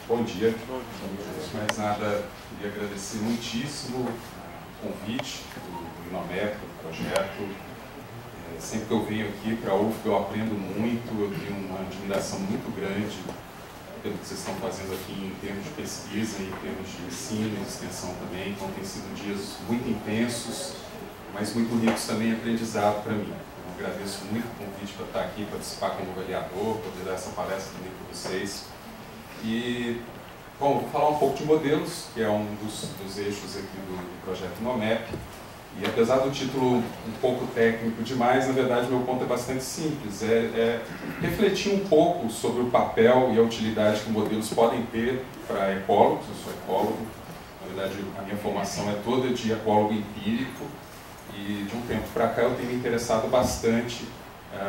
Bom dia. Antes de mais nada, queria agradecer muitíssimo o convite do INOMEP, do projeto. Sempre que eu venho aqui para a UFBA eu aprendo muito, eu tenho uma admiração muito grande pelo que vocês estão fazendo aqui em termos de pesquisa, em termos de ensino e extensão também. Então tem sido dias muito intensos, mas muito ricos também em aprendizado para mim. Eu agradeço muito o convite para estar aqui, participar como avaliador, poder dar essa palestra também para vocês. E, bom, vou falar um pouco de modelos, que é um dos eixos aqui do projeto INOMEP. E apesar do título um pouco técnico demais, na verdade meu ponto é bastante simples. É refletir um pouco sobre o papel e a utilidade que modelos podem ter para ecólogos. Eu sou ecólogo, na verdade a minha formação é toda de ecólogo empírico. E de um tempo para cá eu tenho me interessado bastante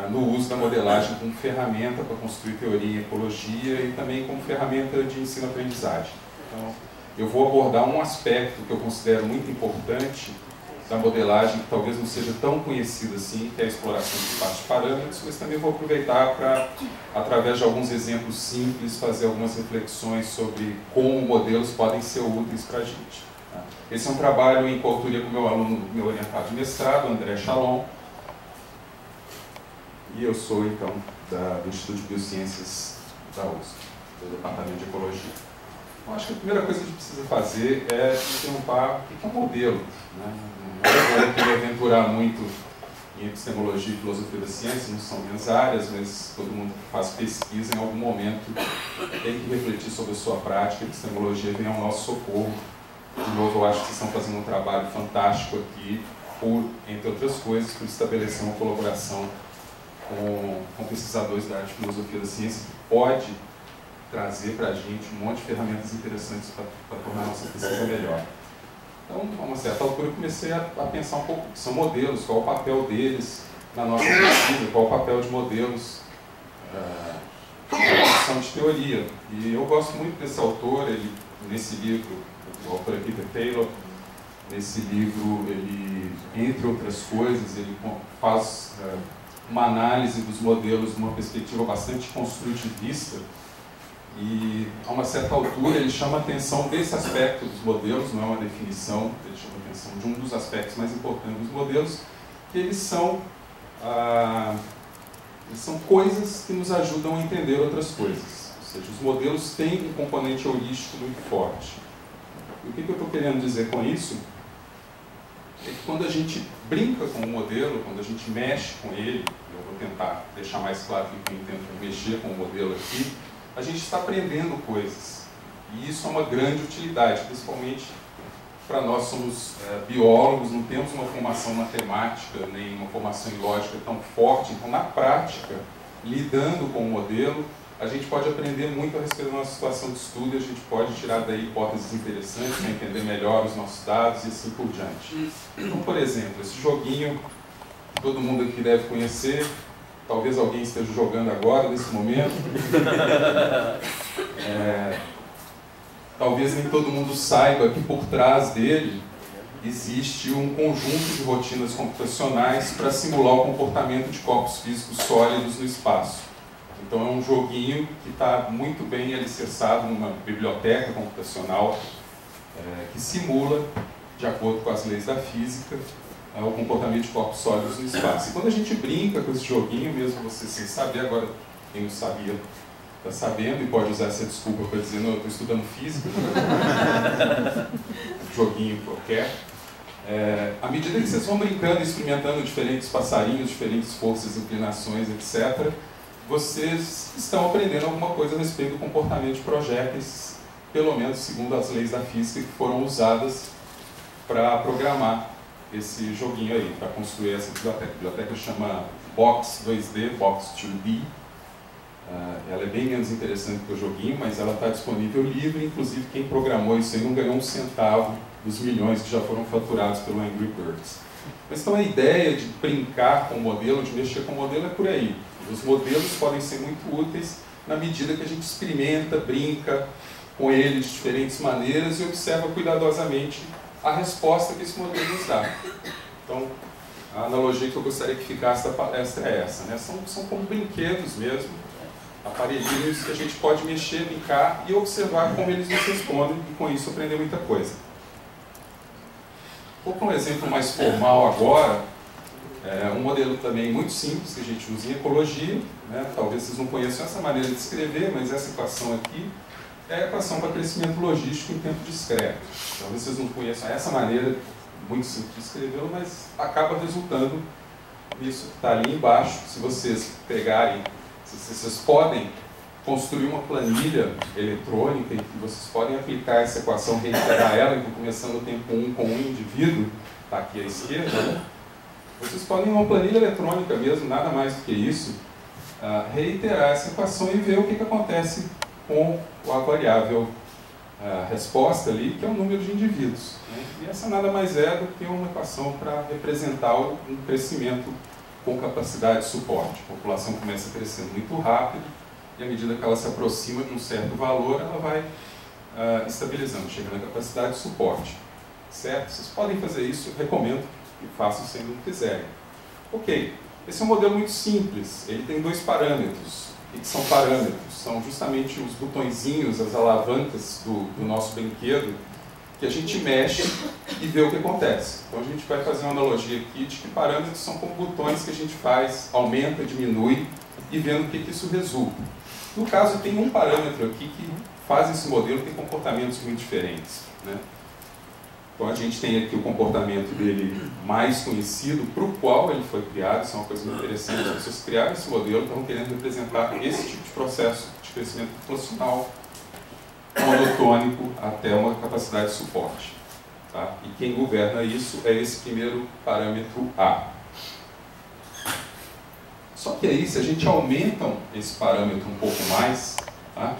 no uso da modelagem como ferramenta para construir teoria em ecologia e também como ferramenta de ensino-aprendizagem. Então, eu vou abordar um aspecto que eu considero muito importante da modelagem, que talvez não seja tão conhecido assim, que é a exploração de espaços de parâmetros, mas também vou aproveitar para, através de alguns exemplos simples, fazer algumas reflexões sobre como modelos podem ser úteis para a gente. Esse é um trabalho em coautoria com meu aluno, meu orientado de mestrado, André Chalon, e eu sou, então, do Instituto de Biociências da USP, do Departamento de Ecologia. Então, acho que a primeira coisa que a gente precisa fazer é perguntar o que é um modelo, né? Não vou querer aventurar muito em epistemologia e filosofia da ciência, não são minhas áreas, mas todo mundo que faz pesquisa, em algum momento, tem que refletir sobre a sua prática. A epistemologia vem ao nosso socorro. De novo, eu acho que vocês estão fazendo um trabalho fantástico aqui, entre outras coisas, por estabelecer uma colaboração com pesquisadores da arte e filosofia da ciência, que pode trazer para a gente um monte de ferramentas interessantes para tornar a nossa pesquisa melhor. Então, a uma certa altura, eu comecei a pensar um pouco o que são modelos, qual é o papel deles na nossa pesquisa, qual é o papel de modelos na produção de teoria. E eu gosto muito desse autor, nesse livro, o autor é Peter Taylor. Nesse livro, ele, entre outras coisas, ele faz uma análise dos modelos de uma perspectiva bastante construtivista. E, a uma certa altura, ele chama a atenção desse aspecto dos modelos, não é uma definição, ele chama a atenção de um dos aspectos mais importantes dos modelos, que eles são coisas que nos ajudam a entender outras coisas. Ou seja, os modelos têm um componente heurístico muito forte. E o que eu estou querendo dizer com isso é que quando a gente brinca com o modelo, quando a gente mexe com ele, eu vou tentar deixar mais claro que eu intento mexer com o modelo aqui, a gente está aprendendo coisas. E isso é uma grande utilidade, principalmente para nós somos biólogos, não temos uma formação matemática, nem uma formação em lógica tão forte. Então, na prática, lidando com o modelo, a gente pode aprender muito a respeito da nossa situação de estudo e a gente pode tirar daí hipóteses interessantes para entender melhor os nossos dados e assim por diante. Então, por exemplo, esse joguinho que todo mundo aqui deve conhecer, talvez alguém esteja jogando agora, nesse momento. Talvez nem todo mundo saiba que por trás dele existe um conjunto de rotinas computacionais para simular o comportamento de corpos físicos sólidos no espaço. Então é um joguinho que está muito bem alicerçado numa biblioteca computacional que simula, de acordo com as leis da física, o comportamento de corpos sólidos no espaço. E quando a gente brinca com esse joguinho, mesmo você sem saber, agora quem não sabia está sabendo e pode usar essa desculpa para dizer, não, eu estou estudando física, joguinho qualquer. À medida que vocês vão brincando e experimentando diferentes passarinhos, diferentes forças, inclinações, etc., vocês estão aprendendo alguma coisa a respeito do comportamento de projéteis, pelo menos segundo as leis da física que foram usadas para programar esse joguinho aí, para construir essa biblioteca. A biblioteca chama Box 2D, Box 2D. Ela é bem menos interessante que o joguinho, mas ela está disponível livre, inclusive quem programou isso aí não ganhou um centavo dos milhões que já foram faturados pelo Angry Birds. Mas então a ideia de brincar com o modelo, de mexer com o modelo é por aí. Os modelos podem ser muito úteis na medida que a gente experimenta, brinca com ele de diferentes maneiras e observa cuidadosamente a resposta que esse modelo nos dá. Então, a analogia que eu gostaria que ficasse da palestra é essa, né? São como brinquedos mesmo, aparelhinhos que a gente pode mexer, brincar e observar como eles nos respondem e com isso aprender muita coisa. Vou para um exemplo mais formal agora, um modelo também muito simples que a gente usa em ecologia, né? Talvez vocês não conheçam essa maneira de escrever, mas essa equação aqui é a equação para crescimento logístico em tempo discreto. Talvez vocês não conheçam essa maneira muito simples de escrever, mas acaba resultando nisso que está ali embaixo. Se vocês pegarem, vocês podem construir uma planilha eletrônica em que vocês podem aplicar essa equação, reiterar ela, então começando o tempo 1 com um indivíduo, está aqui à esquerda, né? Vocês podem, uma planilha eletrônica mesmo, nada mais do que isso, reiterar essa equação e ver o que acontece com a variável resposta ali, que é o número de indivíduos, né? E essa nada mais é do que uma equação para representar um crescimento com capacidade de suporte. A população começa crescendo muito rápido e à medida que ela se aproxima de um certo valor, ela vai estabilizando, chegando à capacidade de suporte. Certo? Vocês podem fazer isso, eu recomendo que façam se ainda não quiserem. Ok, esse é um modelo muito simples, ele tem dois parâmetros. O que são parâmetros? São justamente os botõezinhos, as alavancas do nosso brinquedo, que a gente mexe e vê o que acontece. Então a gente vai fazer uma analogia aqui de que parâmetros são como botões que a gente faz, aumenta, diminui, e vendo o que isso resulta. No caso, tem um parâmetro aqui que faz esse modelo ter comportamentos muito diferentes, né? Então a gente tem aqui o comportamento dele mais conhecido, para o qual ele foi criado. Isso é uma coisa muito interessante. As pessoas criaram esse modelo, estão querendo representar esse tipo de processo de crescimento populacional monotônico até uma capacidade de suporte. Tá? E quem governa isso é esse primeiro parâmetro A. Só que aí, se a gente aumenta esse parâmetro um pouco mais, tá?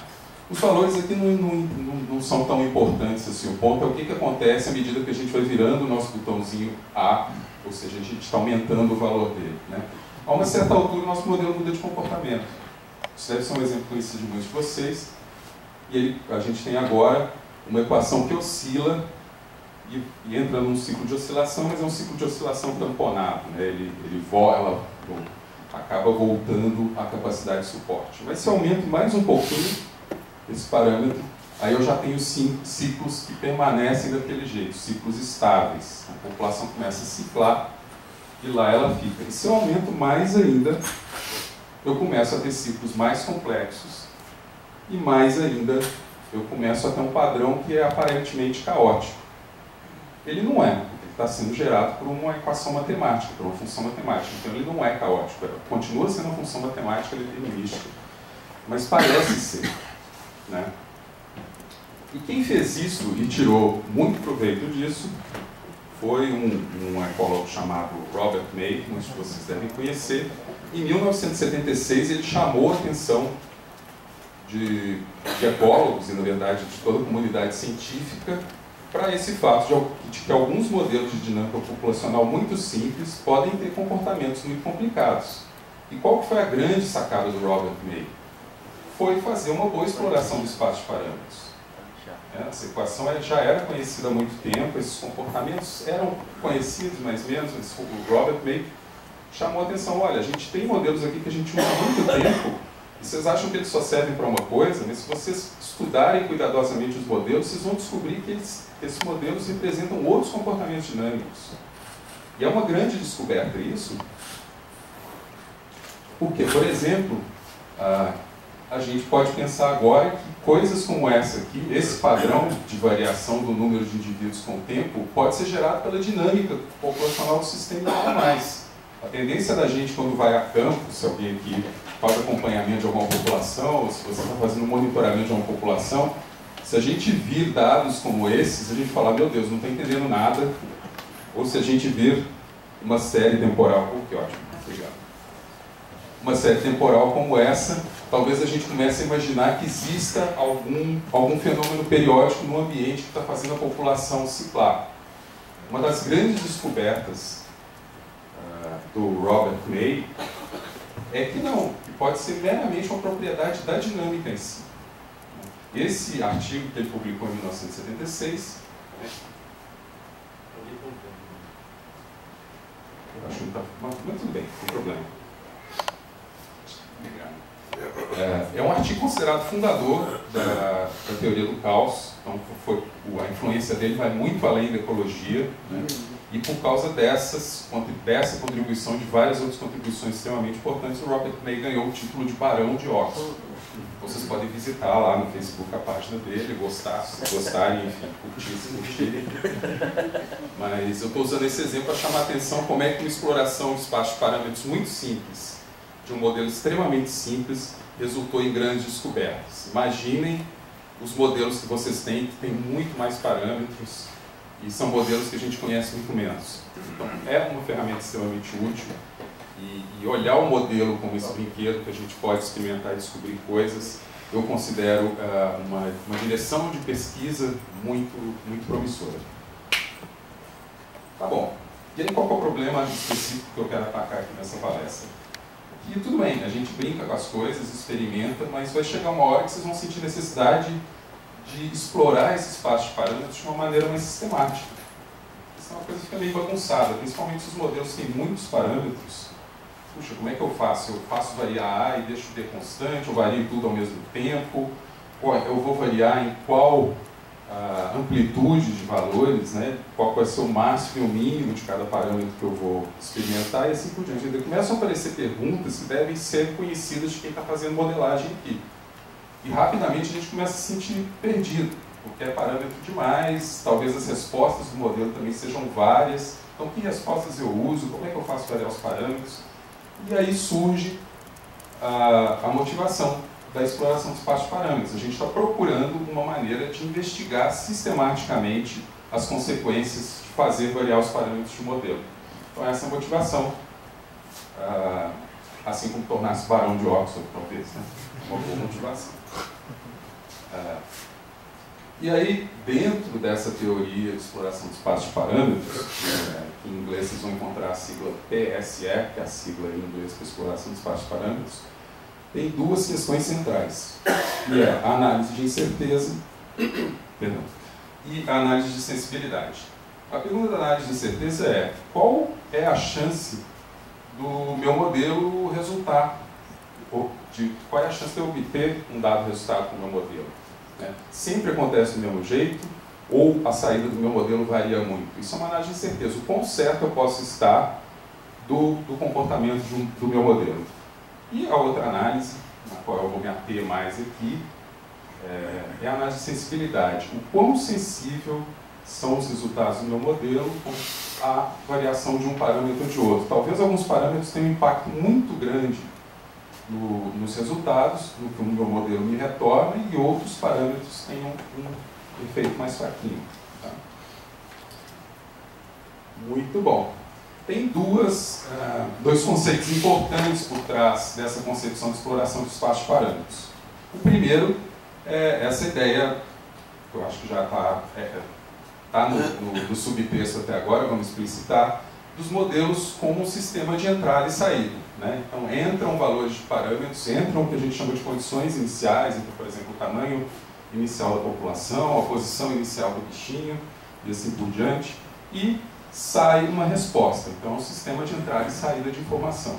Os valores aqui não são tão importantes assim. O ponto é o que acontece à medida que a gente vai virando o nosso botãozinho A, ou seja, a gente está aumentando o valor dele, né? A uma certa altura, o nosso modelo muda de comportamento. Isso deve ser um exemplo conhecido de muitos de vocês. E a gente tem agora uma equação que oscila e entra num ciclo de oscilação, mas é um ciclo de oscilação tamponado, né? Ela acaba voltando à capacidade de suporte. Mas se eu aumento mais um pouquinho esse parâmetro, aí eu já tenho ciclos que permanecem daquele jeito, ciclos estáveis. A população começa a ciclar e lá ela fica. E se eu aumento mais ainda, eu começo a ter ciclos mais complexos e mais ainda eu começo a ter um padrão que é aparentemente caótico. Ele não é, ele está sendo gerado por uma equação matemática, por uma função matemática. Então ele não é caótico, continua sendo uma função matemática determinística, mas parece ser, né? E quem fez isso e tirou muito proveito disso foi um ecólogo chamado Robert May, que muitos de vocês devem conhecer. Em 1976 ele chamou a atenção de ecólogos e, na verdade, de toda a comunidade científica para esse fato de que alguns modelos de dinâmica populacional muito simples podem ter comportamentos muito complicados. E qual que foi a grande sacada do Robert May? Foi fazer uma boa exploração do espaço de parâmetros. Essa equação já era conhecida há muito tempo, esses comportamentos eram conhecidos mais ou menos, mas o Robert May chamou a atenção: olha, a gente tem modelos aqui que a gente usa há muito tempo, e vocês acham que eles só servem para uma coisa, mas se vocês estudarem cuidadosamente os modelos, vocês vão descobrir que esses modelos representam outros comportamentos dinâmicos. E é uma grande descoberta isso, porque, por exemplo, a gente pode pensar agora que coisas como essa aqui, esse padrão de variação do número de indivíduos com o tempo, pode ser gerado pela dinâmica populacional do sistema e nada mais. A tendência da gente, quando vai a campo, se alguém aqui faz acompanhamento de alguma população, ou se você está fazendo um monitoramento de uma população, se a gente vir dados como esses, a gente fala: meu Deus, não estou entendendo nada. Ou se a gente vir uma série temporal, que ótimo, obrigado. Uma série temporal como essa, talvez a gente comece a imaginar que exista algum fenômeno periódico no ambiente que está fazendo a população ciclar. Uma das grandes descobertas do Robert May é que não, que pode ser meramente uma propriedade da dinâmica em si. Esse artigo que ele publicou em 1976, eu acho que não está, mas tudo bem, não tem problema. Obrigado. É um artigo considerado fundador da teoria do caos, então a influência dele vai muito além da ecologia, né? E por causa dessa contribuição, de várias outras contribuições extremamente importantes, o Robert May ganhou o título de Barão de Oxford. Vocês podem visitar lá no Facebook a página dele, se gostarem, enfim, curtir, se curtirem. Mas eu estou usando esse exemplo para chamar a atenção como é que uma exploração de espaços de parâmetros muito simples, de um modelo extremamente simples, resultou em grandes descobertas. Imaginem os modelos que vocês têm, que têm muito mais parâmetros, e são modelos que a gente conhece muito menos. Então, é uma ferramenta extremamente útil, e olhar o modelo como esse brinquedo que a gente pode experimentar e descobrir coisas, eu considero uma direção de pesquisa muito promissora. Tá bom. E aí, qual é o problema específico que eu quero atacar aqui nessa palestra? E tudo bem, a gente brinca com as coisas, experimenta, mas vai chegar uma hora que vocês vão sentir necessidade de explorar esse espaço de parâmetros de uma maneira mais sistemática. Isso é uma coisa que fica meio bagunçada, principalmente se os modelos têm muitos parâmetros. Puxa, como é que eu faço? Eu faço variar A e deixo B constante, eu vario tudo ao mesmo tempo, ou eu vou variar em qual amplitude de valores, né? Qual vai ser o máximo e o mínimo de cada parâmetro que eu vou experimentar e assim por diante. Então, começam a aparecer perguntas que devem ser conhecidas de quem está fazendo modelagem aqui. E rapidamente a gente começa a se sentir perdido, porque é parâmetro demais, talvez as respostas do modelo também sejam várias. Então, que respostas eu uso? Como é que eu faço variar os parâmetros? E aí surge a motivação da exploração do espaço de parâmetros. A gente está procurando uma maneira de investigar sistematicamente as consequências de fazer variar os parâmetros de modelo. Então essa é a motivação, assim como tornar-se barão de Oxford, talvez, né? Uma boa motivação. E aí, dentro dessa teoria de exploração do espaço de parâmetros, que em inglês vocês vão encontrar a sigla PSE, que é a sigla em inglês para exploração do espaço de parâmetros, tem duas questões centrais, que é a análise de incerteza e a análise de sensibilidade. A pergunta da análise de incerteza é: qual é a chance do meu modelo resultar? Qual é a chance de eu obter um dado resultado com o meu modelo? Sempre acontece do mesmo jeito, ou a saída do meu modelo varia muito? Isso é uma análise de incerteza. O quão certo eu posso estar do comportamento do meu modelo? E a outra análise, na qual eu vou me ater mais aqui, é a análise de sensibilidade. O quão sensível são os resultados do meu modelo com a variação de um parâmetro ou de outro. Talvez alguns parâmetros tenham um impacto muito grande nos resultados, no que o meu modelo me retorna, e outros parâmetros tenham um efeito mais fraquinho. Tá? Muito bom. Tem dois conceitos importantes por trás dessa concepção de exploração de espaço de parâmetros. O primeiro é essa ideia, que eu acho que já está no subtexto até agora, vamos explicitar, dos modelos como um sistema de entrada e saída. Né? Então, entram valores de parâmetros, entram o que a gente chama de condições iniciais, então, por exemplo, o tamanho inicial da população, a posição inicial do bichinho, e assim por diante, e sai uma resposta. Então, é um sistema de entrada e saída de informação.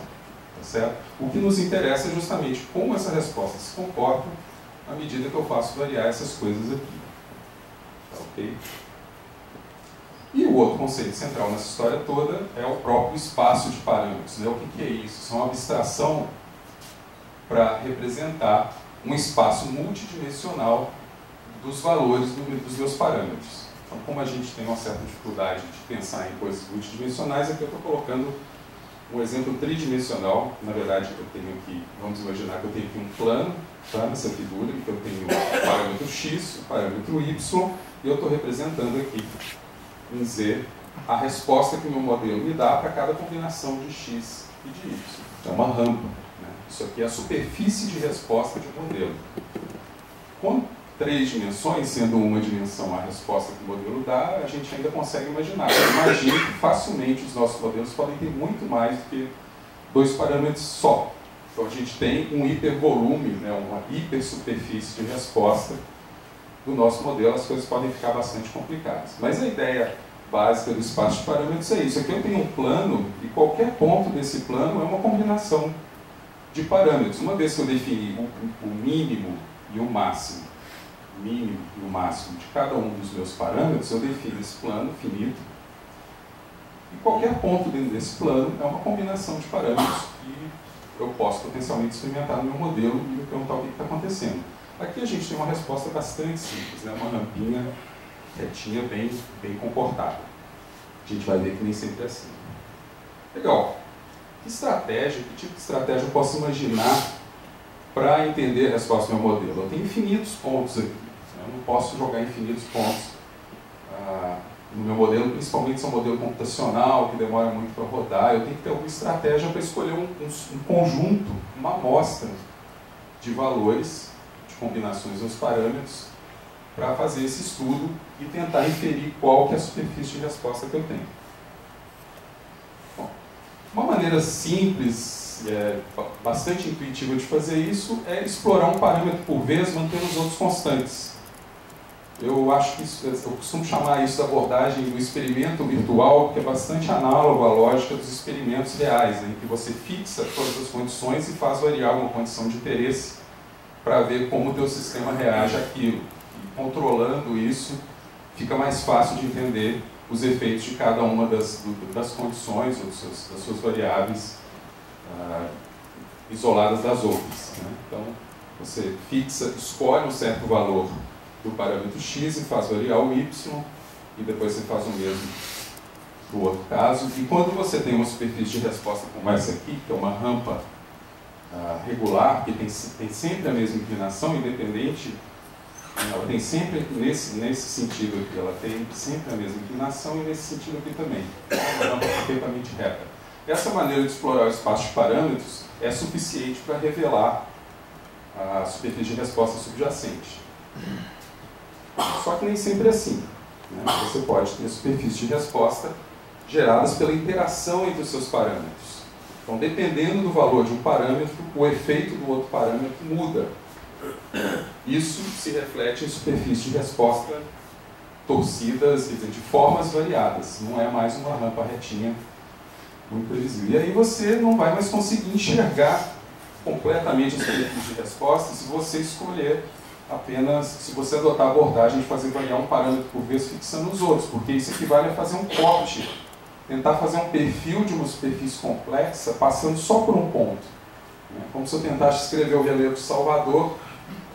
Tá certo? O que nos interessa é justamente como essa resposta se comporta à medida que eu faço variar essas coisas aqui. Tá ok? E o outro conceito central nessa história toda é o próprio espaço de parâmetros. Né? O que é isso? Isso é uma abstração para representar um espaço multidimensional dos valores dos meus parâmetros. Então, como a gente tem uma certa dificuldade de pensar em coisas multidimensionais, aqui eu estou colocando um exemplo tridimensional. Na verdade, eu tenho aqui, vamos imaginar que eu tenho aqui um plano, tá, nessa figura, que eu tenho o parâmetro x, o parâmetro y, e eu estou representando aqui em Z a resposta que o meu modelo me dá para cada combinação de x e de y. É uma rampa. Né? Isso aqui é a superfície de resposta de um modelo. Com 3 dimensões, sendo uma dimensão a resposta que o modelo dá, a gente ainda consegue imaginar. Eu imagino que facilmente os nossos modelos podem ter muito mais do que 2 parâmetros só. Então a gente tem um hipervolume, né, uma hipersuperfície de resposta do nosso modelo. As coisas podem ficar bastante complicadas. Mas a ideia básica do espaço de parâmetros é isso. Aqui eu tenho um plano e qualquer ponto desse plano é uma combinação de parâmetros. Uma vez que eu defini o mínimo e o máximo, de cada um dos meus parâmetros, eu defino esse plano finito. E qualquer ponto dentro desse plano é uma combinação de parâmetros que eu posso potencialmente experimentar no meu modelo e me perguntar o que está acontecendo. Aqui a gente tem uma resposta bastante simples, né? Uma rampinha retinha, bem comportada. A gente vai ver que nem sempre é assim. Legal. Que tipo de estratégia eu posso imaginar para entender a resposta do meu modelo? Eu tenho infinitos pontos aqui. Eu não posso jogar infinitos pontos no meu modelo, principalmente se é um modelo computacional, que demora muito para rodar. Eu tenho que ter alguma estratégia para escolher um conjunto, uma amostra de valores, de combinações dos parâmetros, para fazer esse estudo e tentar inferir qual que é a superfície de resposta que eu tenho. Bom, uma maneira simples, bastante intuitiva de fazer isso é explorar um parâmetro por vez, mantendo os outros constantes. Eu acho que eu costumo chamar isso da abordagem do experimento virtual, que é bastante análogo à lógica dos experimentos reais, né, em que você fixa todas as condições e faz variar uma condição de interesse para ver como o teu sistema reage àquilo. E controlando isso, fica mais fácil de entender os efeitos de cada uma das condições ou das suas variáveis isoladas das outras, né? Então, você escolhe um certo valor do parâmetro x e faz variar o y, e depois você faz o mesmo no outro caso. E quando você tem uma superfície de resposta como essa aqui, que é uma rampa regular, que tem sempre a mesma inclinação, independente, ela tem sempre, nesse sentido aqui, ela tem sempre a mesma inclinação, e nesse sentido aqui também, uma rampa perfeitamente reta. Essa maneira de explorar o espaço de parâmetros é suficiente para revelar a superfície de resposta subjacente. Só que nem sempre é assim, né? Você pode ter superfície de resposta geradas pela interação entre os seus parâmetros. Então, dependendo do valor de um parâmetro, o efeito do outro parâmetro muda. Isso se reflete em superfície de resposta torcidas, quer dizer, de formas variadas. Não é mais uma rampa retinha muito previsível. E aí você não vai mais conseguir enxergar completamente a superfície de resposta se você escolher apenas, se você adotar a abordagem de fazer variar um parâmetro por vez fixando os outros, porque isso equivale a fazer um corte, tentar fazer um perfil de uma superfície complexa passando só por um ponto. Como se eu tentasse escrever o relevo de Salvador,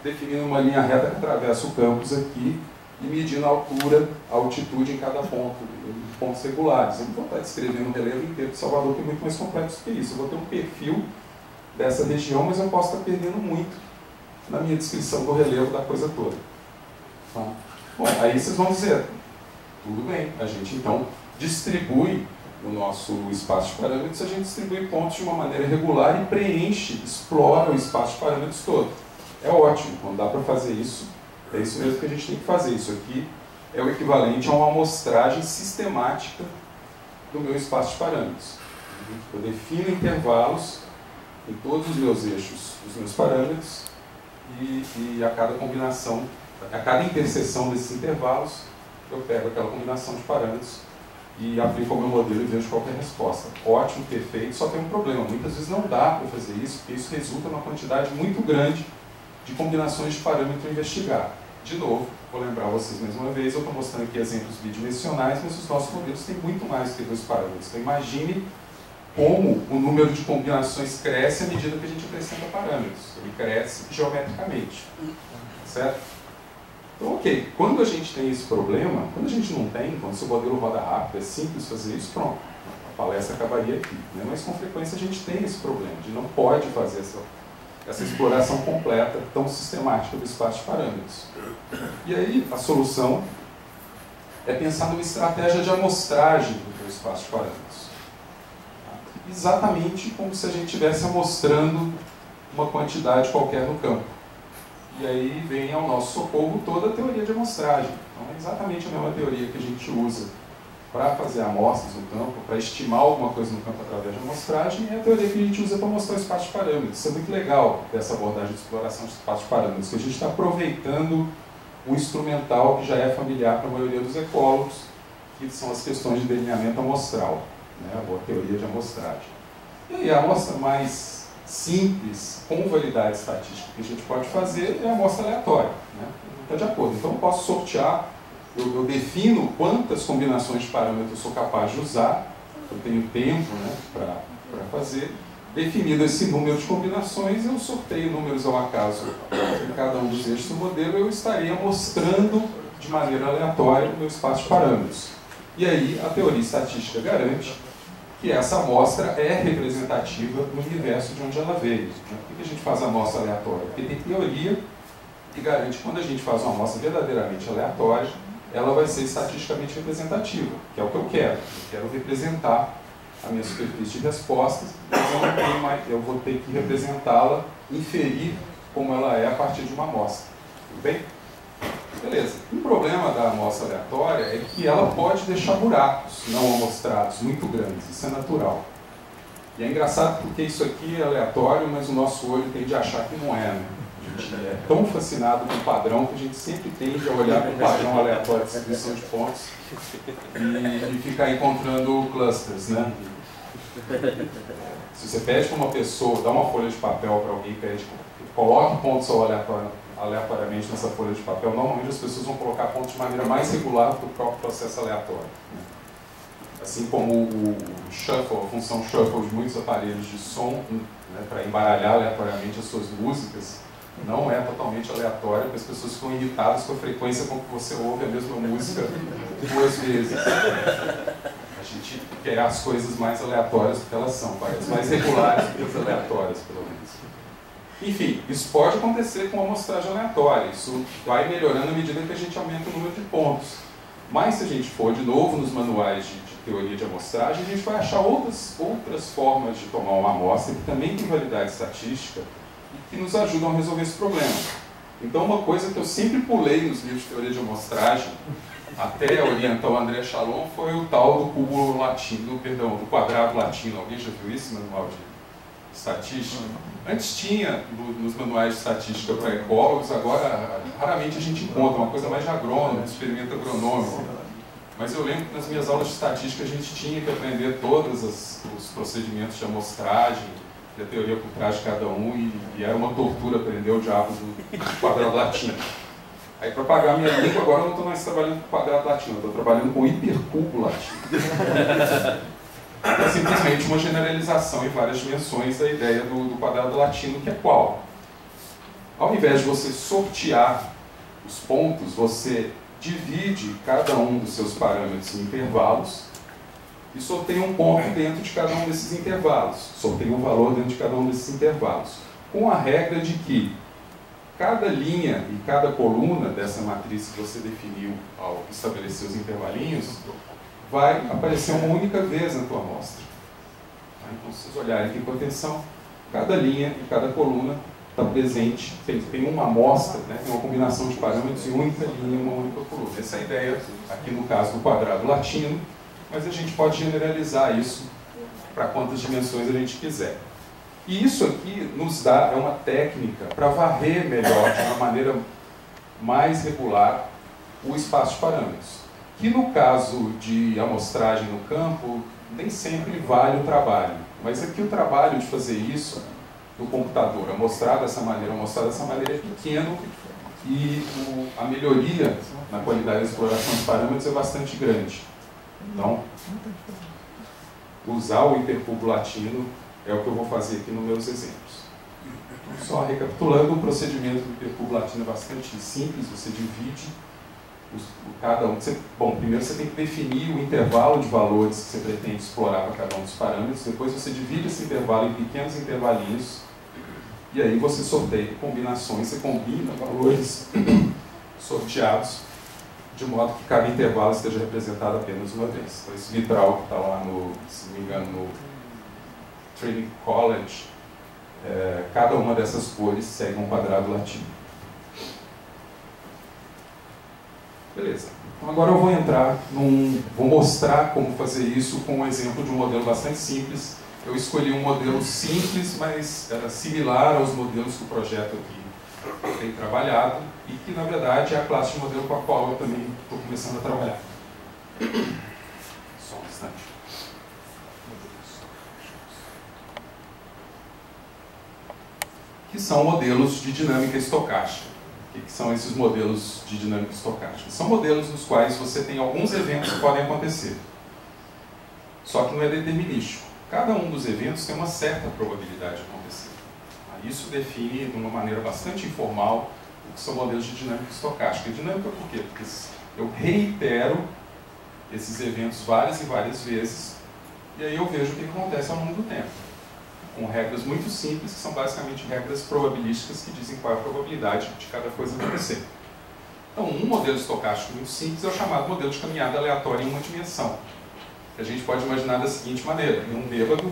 definindo uma linha reta que atravessa o campus aqui e medindo a altura, a altitude em cada ponto, em pontos regulares. Eu não vou estar descrevendo o relevo inteiro de Salvador, que é muito mais complexo que isso. Eu vou ter um perfil dessa região, mas eu posso estar perdendo muito na minha descrição do relevo da coisa toda. Então, bom, aí vocês vão dizer, tudo bem, a gente então distribui o nosso espaço de parâmetros, a gente distribui pontos de uma maneira regular e preenche, explora o espaço de parâmetros todo. É ótimo, quando dá para fazer isso, é isso mesmo que a gente tem que fazer. Isso aqui é o equivalente a uma amostragem sistemática do meu espaço de parâmetros. Eu defino intervalos em todos os meus eixos dos meus parâmetros, e a cada combinação, a cada interseção desses intervalos, eu pego aquela combinação de parâmetros e aplico ao meu modelo e vejo qual é a resposta. Ótimo, perfeito, só tem um problema. Muitas vezes não dá para fazer isso, porque isso resulta numa quantidade muito grande de combinações de parâmetro a investigar. De novo, vou lembrar vocês mais uma vez, eu estou mostrando aqui exemplos bidimensionais, mas os nossos modelos têm muito mais do que 2 parâmetros. Então imagine como o número de combinações cresce à medida que a gente acrescenta parâmetros. Ele cresce geometricamente. Certo? Então, ok. Quando a gente tem esse problema, quando a gente não tem, quando o seu modelo roda rápido, é simples fazer isso, pronto. A palestra acabaria aqui. Né? Mas com frequência a gente tem esse problema, de não pode fazer essa exploração completa, tão sistemática do espaço de parâmetros. E aí, a solução é pensar numa estratégia de amostragem do espaço de parâmetros. Exatamente como se a gente estivesse amostrando uma quantidade qualquer no campo. E aí vem ao nosso socorro toda a teoria de amostragem. Então é exatamente a mesma teoria que a gente usa para fazer amostras no campo, para estimar alguma coisa no campo através de amostragem, é a teoria que a gente usa para mostrar o espaço de parâmetros. Isso é muito legal, dessa abordagem de exploração de espaço de parâmetros, que a gente está aproveitando um instrumental que já é familiar para a maioria dos ecólogos, que são as questões de delineamento amostral, né, a teoria de amostragem. E aí, a amostra mais simples com validade estatística que a gente pode fazer é a amostra aleatória, né? Está de acordo. Então eu posso sortear, eu defino quantas combinações de parâmetros eu sou capaz de usar, eu tenho tempo, né, para fazer. Definido esse número de combinações, eu sorteio números ao acaso em cada um dos eixos do modelo, eu estaria mostrando de maneira aleatória o meu espaço de parâmetros. E aí a teoria estatística garante que essa amostra é representativa no universo de onde ela veio. Por que a gente faz a amostra aleatória? Porque tem teoria que garante que quando a gente faz uma amostra verdadeiramente aleatória, ela vai ser estatisticamente representativa, que é o que eu quero. Eu quero representar a minha superfície de respostas, mas eu vou ter que representá-la, inferir como ela é a partir de uma amostra. Tudo bem? Beleza. O problema da amostra aleatória é que ela pode deixar buracos não amostrados muito grandes. Isso é natural. E é engraçado porque isso aqui é aleatório, mas o nosso olho tende a achar que não é, né? A gente é tão fascinado com o padrão que a gente sempre tende a olhar para o padrão aleatório de distribuição de pontos e ficar encontrando clusters, né? Se você pede para uma pessoa, dá uma folha de papel para alguém e pede, coloque pontos aleatoriamente nessa folha de papel, normalmente as pessoas vão colocar pontos de maneira mais regular do que o próprio processo aleatório, né? Assim como o shuffle, a função shuffle de muitos aparelhos de som, né, para embaralhar aleatoriamente as suas músicas, não é totalmente aleatório, porque as pessoas ficam irritadas com a frequência com que você ouve a mesma música 2 vezes. A gente quer as coisas mais aleatórias do que elas são, parece mais regulares do que as aleatórias, pelo menos. Enfim, isso pode acontecer com a amostragem aleatória, isso vai melhorando à medida que a gente aumenta o número de pontos. Mas se a gente for de novo nos manuais de teoria de amostragem, a gente vai achar outras formas de tomar uma amostra que também tem validade estatística e que nos ajudam a resolver esse problema. Então uma coisa que eu sempre pulei nos livros de teoria de amostragem, até orientar o André Chalon, foi o tal do cubo latino, do quadrado latino. Alguém já viu isso no manual de estatística? Antes tinha nos manuais de estatística para ecólogos, agora raramente a gente encontra, uma coisa mais de agrônomo, experimento agronômico. Mas eu lembro que nas minhas aulas de estatística a gente tinha que aprender todos os procedimentos de amostragem, da teoria por trás de cada um, e era uma tortura aprender o diabo do quadrado latino. Aí, para pagar a minha língua, agora eu não estou mais trabalhando com quadrado latino, eu estou trabalhando com hipercubo latino. É simplesmente uma generalização em várias dimensões da ideia do quadrado latino, que é qual? Ao invés de você sortear os pontos, você divide cada um dos seus parâmetros em intervalos e sorteia um ponto dentro de cada um desses intervalos. Sorteia um valor dentro de cada um desses intervalos. Com a regra de que cada linha e cada coluna dessa matriz que você definiu ao estabelecer os intervalinhos vai aparecer uma única vez na tua amostra. Então, se vocês olharem aqui com atenção, cada linha e cada coluna está presente, tem uma amostra, né, tem uma combinação de parâmetros em única linha e uma única coluna. Essa é a ideia, aqui no caso do quadrado latino, mas a gente pode generalizar isso para quantas dimensões a gente quiser. E isso aqui nos dá, é uma técnica para varrer melhor, de uma maneira mais regular, o espaço de parâmetros. Que no caso de amostragem no campo, nem sempre vale o trabalho. Mas aqui o trabalho de fazer isso no computador, mostrar dessa maneira é pequeno e a melhoria na qualidade da exploração de parâmetros é bastante grande. Então, usar o hipercubo latino é o que eu vou fazer aqui nos meus exemplos. Então, só recapitulando, o procedimento do hipercubo latino é bastante simples, você divide cada um. Bom, primeiro você tem que definir o intervalo de valores que você pretende explorar para cada um dos parâmetros, depois você divide esse intervalo em pequenos intervalinhos, e aí você sorteia combinações, você combina valores sorteados, de modo que cada intervalo esteja representado apenas uma vez. Então, esse vitral que está lá, se não me engano, no Trinity College, cada uma dessas cores segue um quadrado latino. Beleza. Então agora eu vou entrar vou mostrar como fazer isso com um exemplo de um modelo bastante simples. Eu escolhi um modelo simples, mas similar aos modelos que o projeto aqui tem trabalhado e que, na verdade, é a classe de modelo com a qual eu também estou começando a trabalhar. Só um instante. são modelos de dinâmica estocástica. O que são esses modelos de dinâmica estocástica? São modelos nos quais você tem alguns eventos que podem acontecer, só que não é determinístico. Cada um dos eventos tem uma certa probabilidade de acontecer. Isso define, de uma maneira bastante informal, o que são modelos de dinâmica estocástica. E dinâmica por quê? Porque eu reitero esses eventos várias e várias vezes, e aí eu vejo o que acontece ao longo do tempo, com regras muito simples, que são basicamente regras probabilísticas que dizem qual é a probabilidade de cada coisa acontecer. Então, um modelo estocástico muito simples é o chamado modelo de caminhada aleatória em uma dimensão. A gente pode imaginar da seguinte maneira: tem um bêbado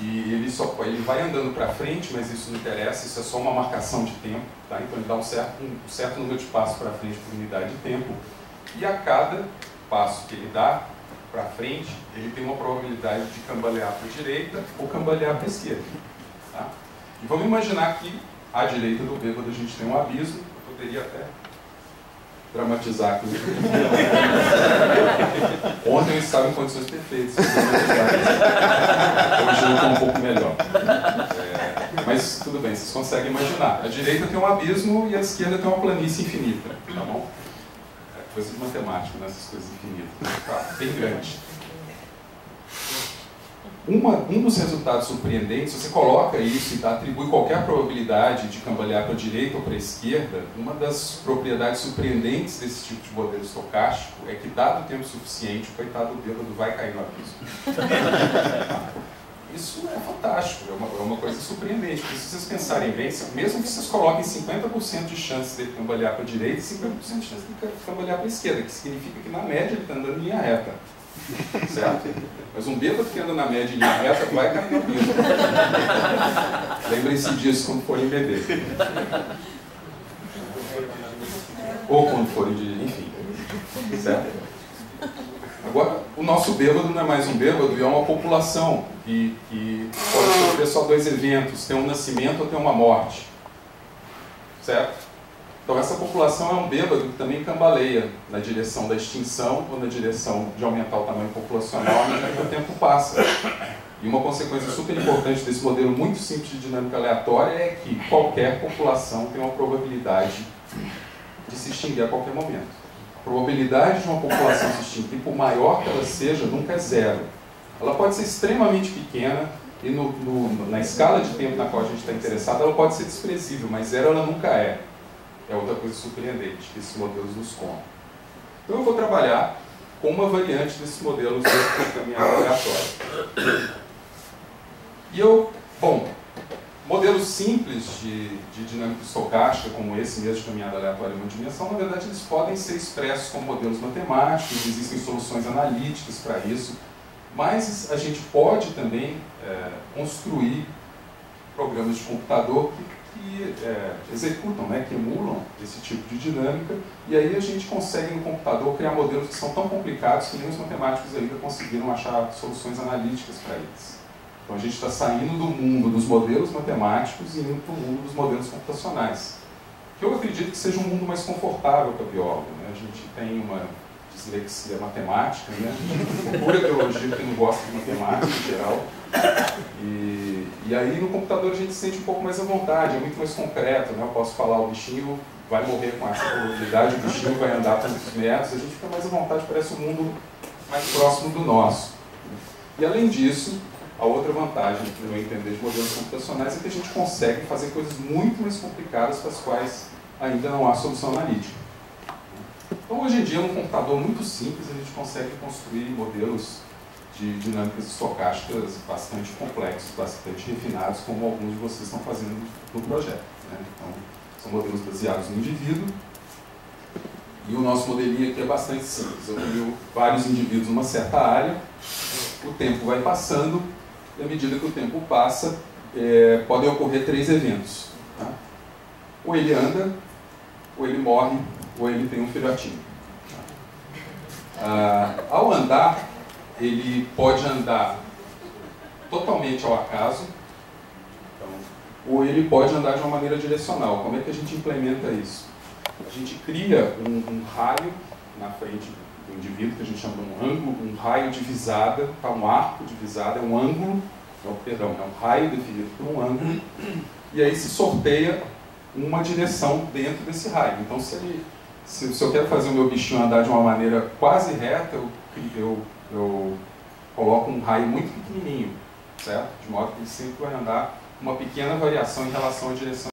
e ele vai andando para frente, mas isso não interessa, isso é só uma marcação de tempo, tá? Então ele dá um certo número de passos para frente por unidade de tempo, e a cada passo que ele dá para frente, ele tem uma probabilidade de cambalear para a direita ou cambalear para a esquerda. Tá? E vamos imaginar que à direita do bêbado a gente tem um abismo. Eu poderia até dramatizar aqui. Ontem eu estava em condições perfeitas. Hoje eu estou um pouco melhor. Mas tudo bem, vocês conseguem imaginar. A direita tem um abismo e a esquerda tem uma planície infinita. Tá bom? Coisa de matemática, nessas coisas infinitas. Tá? Bem grande. Um dos resultados surpreendentes, você coloca isso e atribui qualquer probabilidade de cambalear para a direita ou para a esquerda, uma das propriedades surpreendentes desse tipo de modelo estocástico é que, dado o tempo suficiente, o coitado do bêbado vai cair no abismo. Isso é fantástico, é uma coisa surpreendente, porque se vocês pensarem bem, mesmo que vocês coloquem 50% de chance de cambalear para a direita e 50% de chance de cambalear para a esquerda, que significa que, na média, ele está andando em linha reta. Certo? Mas um bêbado que anda na média em linha reta vai cair no abismo. Lembrem-se disso quando forem beber. Ou quando forem de... enfim. Certo? Agora, o nosso bêbado não é mais um bêbado, e é uma população que pode sofrer só dois eventos, ter um nascimento ou ter uma morte. Certo? Então essa população é um bêbado que também cambaleia na direção da extinção ou na direção de aumentar o tamanho populacional à medida que o tempo passa. E uma consequência super importante desse modelo muito simples de dinâmica aleatória é que qualquer população tem uma probabilidade de se extinguir a qualquer momento. A probabilidade de uma população se extinguir, por maior que ela seja, nunca é zero. Ela pode ser extremamente pequena e na escala de tempo na qual a gente está interessado, ela pode ser desprezível, mas zero ela nunca é. É outra coisa surpreendente que esses modelos nos contam. Então eu vou trabalhar com uma variante desses modelos de caminhada aleatória. Modelos simples de dinâmica estocástica, como esse mesmo de caminhada aleatória em uma dimensão, na verdade eles podem ser expressos como modelos matemáticos, existem soluções analíticas para isso, mas a gente pode também construir programas de computador que executam, que emulam esse tipo de dinâmica, e aí a gente consegue no computador criar modelos que são tão complicados que nem os matemáticos ainda conseguiram achar soluções analíticas para eles. Então a gente está saindo do mundo dos modelos matemáticos e indo para o mundo dos modelos computacionais, que eu acredito que seja um mundo mais confortável para o biólogo. A gente tem uma dislexia matemática, a gente procura biologia porque não gosta de matemática em geral, e aí no computador a gente se sente um pouco mais à vontade, é muito mais concreto, eu posso falar, o bichinho vai morrer com essa probabilidade, o bichinho vai andar tantos metros, a gente fica mais à vontade, parece um mundo mais próximo do nosso. E além disso, a outra vantagem, no meu entender, de modelos computacionais é que a gente consegue fazer coisas muito mais complicadas para as quais ainda não há solução analítica. Então, hoje em dia, num computador muito simples, a gente consegue construir modelos de dinâmicas estocásticas bastante complexos, bastante refinados, como alguns de vocês estão fazendo no projeto. Então, são modelos baseados no indivíduo, e o nosso modelinho aqui é bastante simples. Eu tenho vários indivíduos numa certa área, o tempo vai passando, e à medida que o tempo passa, podem ocorrer três eventos. Tá? Ou ele anda, ou ele morre, ou ele tem um filhotinho. Ao andar, ele pode andar totalmente ao acaso, ou ele pode andar de uma maneira direcional. Como é que a gente implementa isso? A gente cria um raio na frente do indivíduo, que a gente chama de um ângulo, um raio de visada, um arco de visada, é um ângulo, é um raio definido por um ângulo, e aí se sorteia uma direção dentro desse raio. Então, se eu quero fazer o meu bichinho andar de uma maneira quase reta, eu coloco um raio muito pequenininho, certo? De modo que ele sempre vai andar uma pequena variação em relação à direção